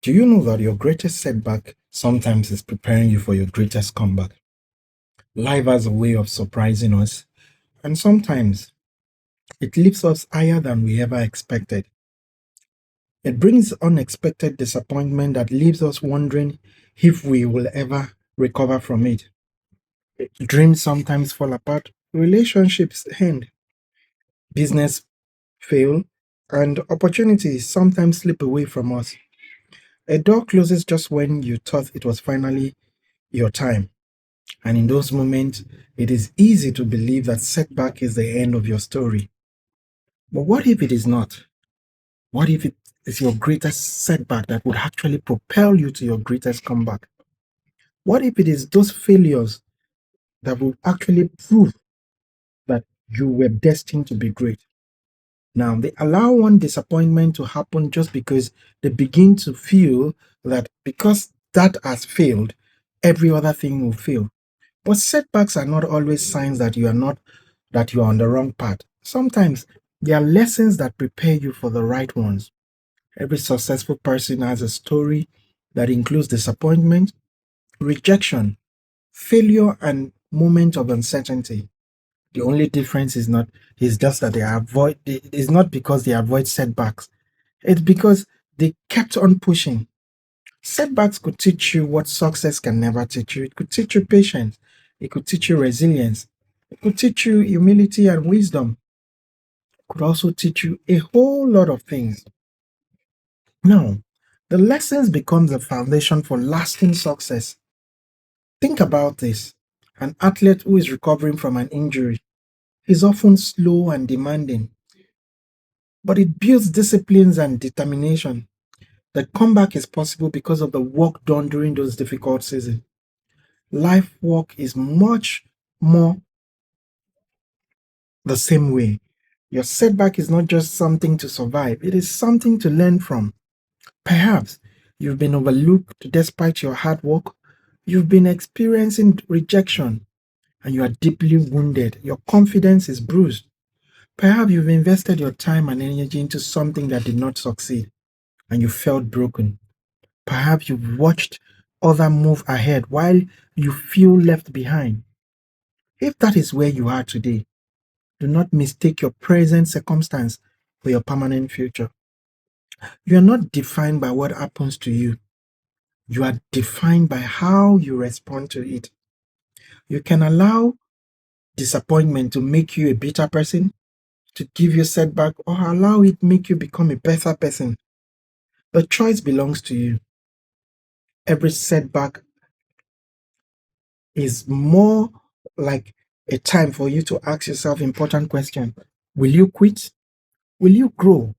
Do you know that your greatest setback sometimes is preparing you for your greatest comeback? Life has a way of surprising us, and sometimes it lifts us higher than we ever expected. It brings unexpected disappointment that leaves us wondering if we will ever recover from it. Dreams sometimes fall apart, relationships end, business fail, and opportunities sometimes slip away from us. A door closes just when you thought it was finally your time. And in those moments, it is easy to believe that setback is the end of your story. But what if it is not? What if it is your greatest setback that would actually propel you to your greatest comeback? What if it is those failures that will actually prove that you were destined to be great? Now, they allow one disappointment to happen just because they begin to feel that because that has failed, every other thing will fail. But setbacks are not always signs that you are on the wrong path. Sometimes they are lessons that prepare you for the right ones. Every successful person has a story that includes disappointment, rejection, failure, and moments of uncertainty. The only difference is just that it's not because they avoid setbacks. It's because they kept on pushing. Setbacks could teach you what success can never teach you. It could teach you patience. It could teach you resilience. It could teach you humility and wisdom. It could also teach you a whole lot of things. Now, the lessons become the foundation for lasting success. Think about this. An athlete who is recovering from an injury is often slow and demanding, but it builds disciplines and determination. The comeback is possible because of the work done during those difficult seasons. Life work is much more the same way. Your setback is not just something to survive, it is something to learn from. Perhaps you've been overlooked despite your hard work, you've been experiencing rejection, and you are deeply wounded. Your confidence is bruised. Perhaps you've invested your time and energy into something that did not succeed, and you felt broken. Perhaps you've watched others move ahead while you feel left behind. If that is where you are today, do not mistake your present circumstance for your permanent future. You are not defined by what happens to you. You are defined by how you respond to it. You can allow disappointment to make you a bitter person, to give you setback, or allow it make you become a better person. The choice belongs to you. Every setback is more like a time for you to ask yourself important question. Will you quit? Will you grow?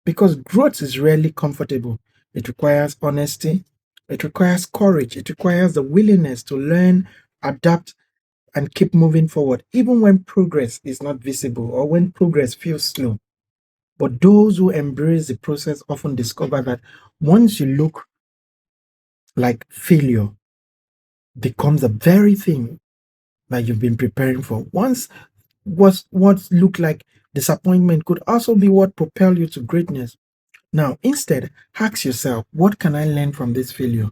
Because growth is rarely comfortable. It requires honesty, it requires courage, it requires the willingness to learn, adapt, and keep moving forward, even when progress is not visible or when progress feels slow. But those who embrace the process often discover that once you look like failure becomes the very thing that you've been preparing for. Once what looked like disappointment could also be what propel you to greatness. Now, instead, ask yourself, what can I learn from this failure?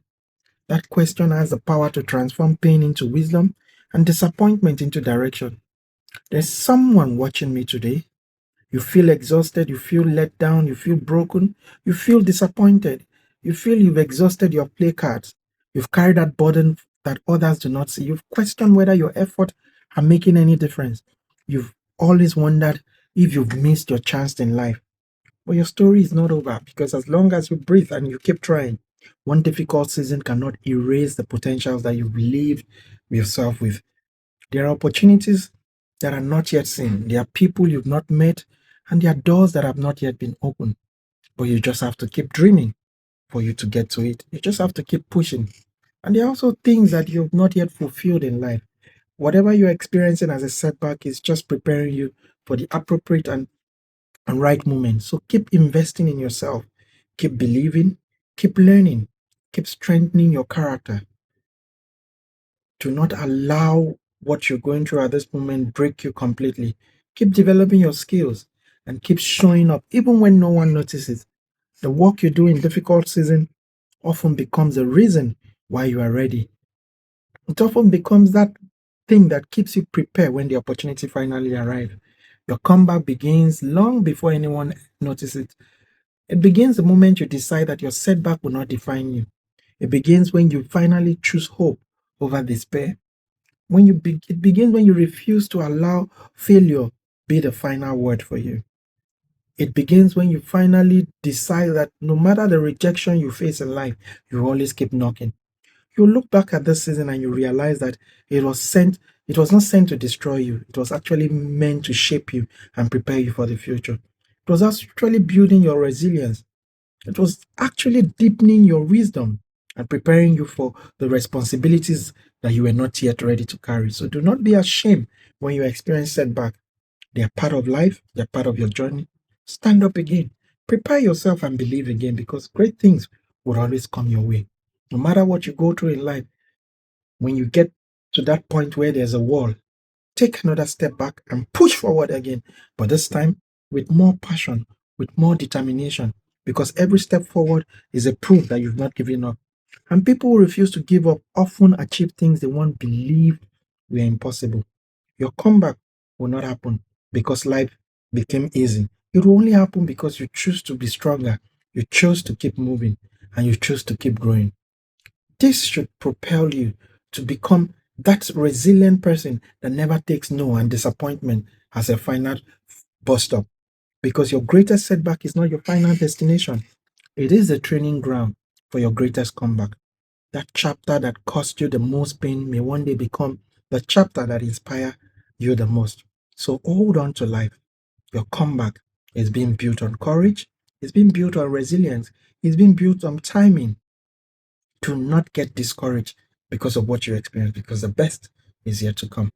That question has the power to transform pain into wisdom and disappointment into direction. There's someone watching me today. You feel exhausted, you feel let down, you feel broken, you feel disappointed, you feel you've exhausted your play cards, you've carried that burden that others do not see, you've questioned whether your effort are making any difference. You've always wondered if you've missed your chance in life. But your story is not over because as long as you breathe and you keep trying, one difficult season cannot erase the potentials that you've lived yourself with. There are opportunities that are not yet seen. There are people you've not met, and there are doors that have not yet been opened. But you just have to keep dreaming for you to get to it. You just have to keep pushing. And there are also things that you've not yet fulfilled in life. Whatever you're experiencing as a setback is just preparing you for the appropriate and right moment. So keep investing in yourself, keep believing, keep learning, keep strengthening your character. Do not allow what you're going through at this moment break you completely. Keep developing your skills and keep showing up even when no one notices. The work you do in difficult season often becomes a reason why you are ready. It often becomes that thing that keeps you prepared when the opportunity finally arrives. Your comeback begins long before anyone notices it. It begins the moment you decide that your setback will not define you. It begins when you finally choose hope over despair. It begins when you refuse to allow failure be the final word for you. It begins when you finally decide that no matter the rejection you face in life, you always keep knocking. You look back at this season and you realize that it was sent, it was not sent to destroy you. It was actually meant to shape you and prepare you for the future. It was actually building your resilience. It was actually deepening your wisdom and preparing you for the responsibilities that you were not yet ready to carry. So do not be ashamed when you experience setback. They are part of life, they're part of your journey. Stand up again. Prepare yourself and believe again because great things will always come your way. No matter what you go through in life, when you get to that point where there's a wall, take another step back and push forward again. But this time with more passion, with more determination, because every step forward is a proof that you've not given up. And people who refuse to give up often achieve things they once believed were impossible. Your comeback will not happen because life became easy. It will only happen because you choose to be stronger, you choose to keep moving, and you choose to keep growing. This should propel you to become that resilient person that never takes no and disappointment as a final bus stop. Because your greatest setback is not your final destination, it is the training ground for your greatest comeback. That chapter that cost you the most pain may one day become the chapter that inspire you the most. So hold on to life. Your comeback is being built on courage, it's being built on resilience, it's being built on timing. Do not get discouraged because of what you experience, because the best is yet to come.